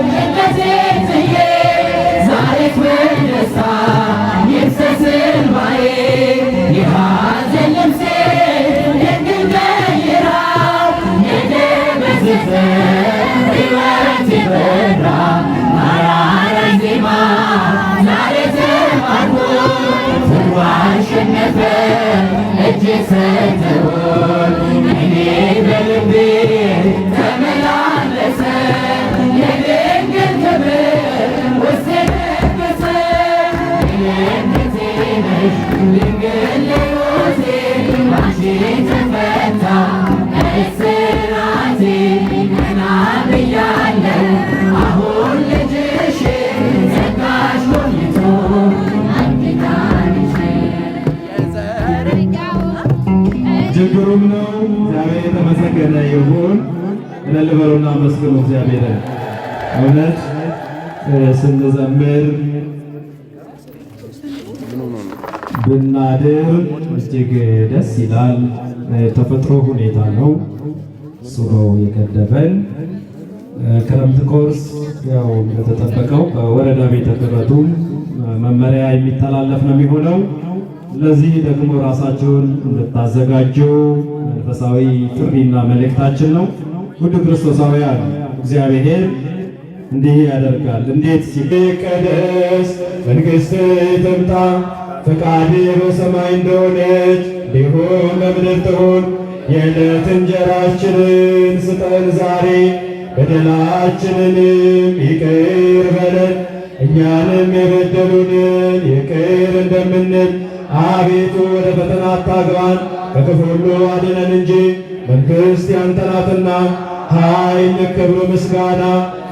We're ችግሩም ነው። እግዚአብሔር የተመሰገነ ይሁን። ለልበሩና መስግኑ እግዚአብሔር። እውነት ስንዘምር ብናድር እጅግ ደስ ይላል። ተፈጥሮ ሁኔታ ነው፣ እሱ ነው የገደበን። ክረምት ኮርስ ያው እንደተጠበቀው በወረዳ ቤተ ክህነቱ መመሪያ የሚተላለፍ ነው የሚሆነው። ለዚህ ደግሞ ራሳችሁን እንድታዘጋጁ መንፈሳዊ ጥሪና መልእክታችን ነው። ውድ ክርስቶሳውያን እግዚአብሔር እንዲህ ያደርጋል። እንዴት ሲቀደስ መንግሥትህ ትምጣ፣ ፈቃድህ በሰማይ እንደሆነች እንዲሁም በምድር ትሁን። የዕለት እንጀራችንን ስጠን ዛሬ፣ በደላችንንም ይቅር በለን እኛንም የበደሉንን ይቅር እንደምንል። አቤቱ ወደ ፈተና አታግባን ከክፉ ሁሉ አድነን እንጂ መንግሥት ያንተ ናትና፣ ኃይል፣ ክብር፣ ምስጋና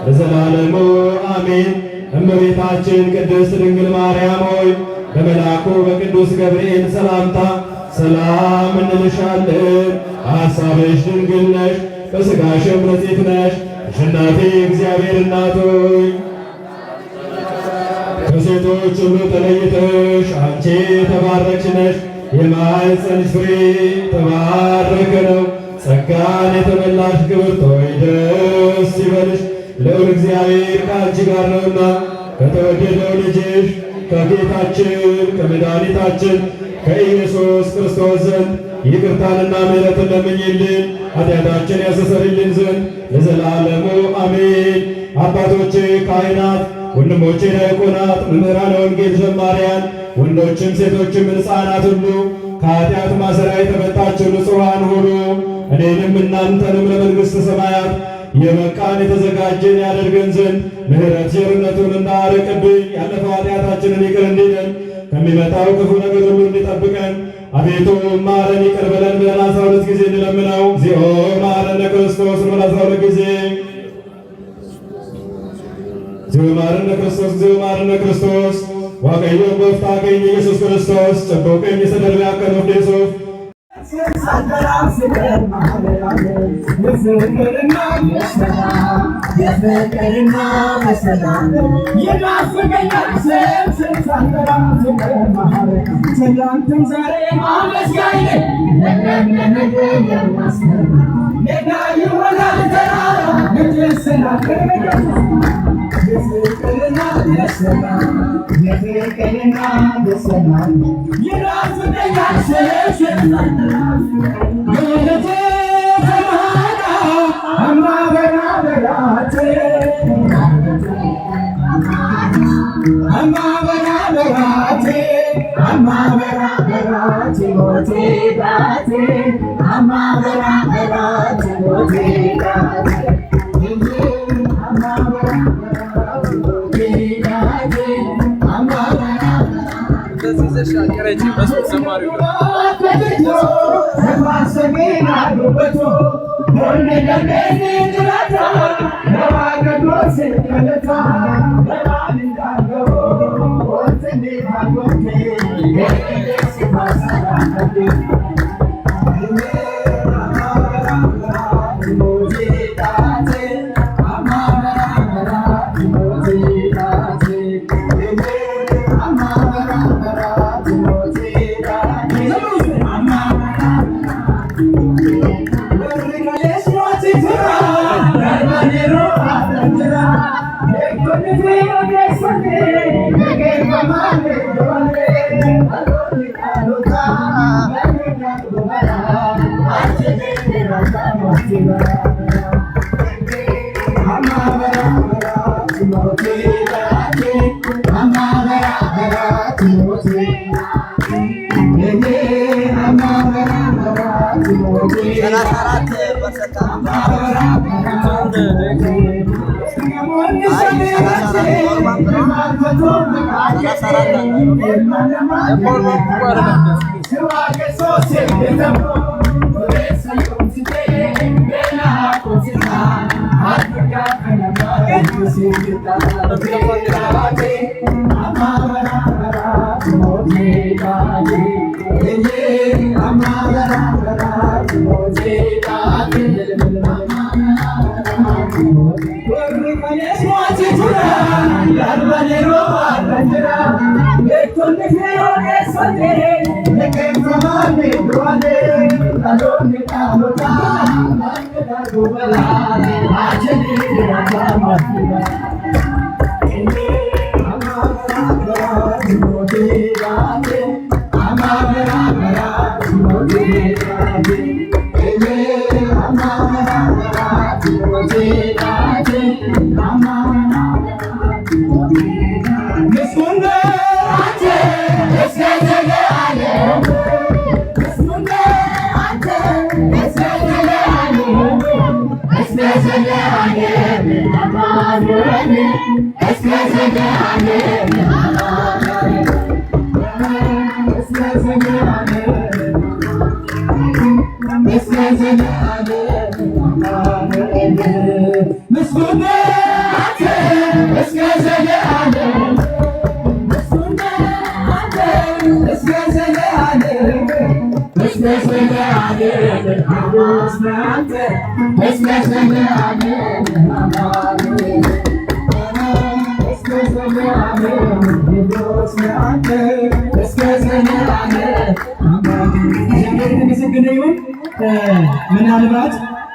ለዘላለሙ አሜን። እመቤታችን ቅድስት ድንግል ማርያም ሆይ በመልአኩ በቅዱስ ገብርኤል ሰላምታ ሰላም እንልሻለን። ሐሳብሽ ድንግል ነሽ፣ በሥጋሽም ንጽሕት ነሽ። አሸናፊ እግዚአብሔር እናት ሆይ ከሴቶች ሁሉ ተለይተሽ አንቺ የተባረክሽ ነሽ። የማኅፀንሽ ፍሬ የተባረከ ነው። ጸጋን የተመላሽ ክብርት ሆይ ደስ ይበልሽ፣ ልዑል እግዚአብሔር ከአንቺ ጋር ነውና ከተወደደው ልጅሽ ከጌታችን ከመድኃኒታችን ከኢየሱስ ክርስቶስ ዘንድ ይቅርታንና ምሕረትን ለምኝልን ኃጢአታችን ያስተሰርይልን ዘንድ ለዘላለሙ አሜን። አባቶቼ ካህናት፣ ወንድሞቼ ዲያቆናት፣ መምህራነ ወንጌል ዘማሪያን፣ ወንዶችም ሴቶችም ሕፃናት ሁሉ ከኃጢአት ማሰሪያ የተፈታችሁ ንጹሐን ሁኑ። እኔንም እናንተንም ለመንግሥተ ሰማያት የበቃን የተዘጋጀን ያደርገን ዘንድ ምሕረት ቸርነቱን እንዳያርቅብን ያለፈው ኃጢአታችንን ይቅር እንዲለን ከሚመጣው ክፉ ነገር ሁሉ እንዲጠብቀን አቤቱ ማረን ይቅር በለን ብለን 12 ጊዜ እንለምነው። እግዚኦ መሐረነ ክርስቶስ ብለን 12 ጊዜ እግዚኦ መሐረነ ክርስቶስ፣ እግዚኦ መሐረነ ክርስቶስ ዋቀዮ ጎፍታ ቀኝ ኢየሱስ ክርስቶስ ጨቦቀኝ ሰደር ያከኖ ዴሶፍ I'm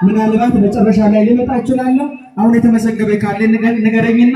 ምናልባት መጨረሻ ላይ ሊመጣ ይችላል። አሁን የተመዘገበ ካለ ንገረኝና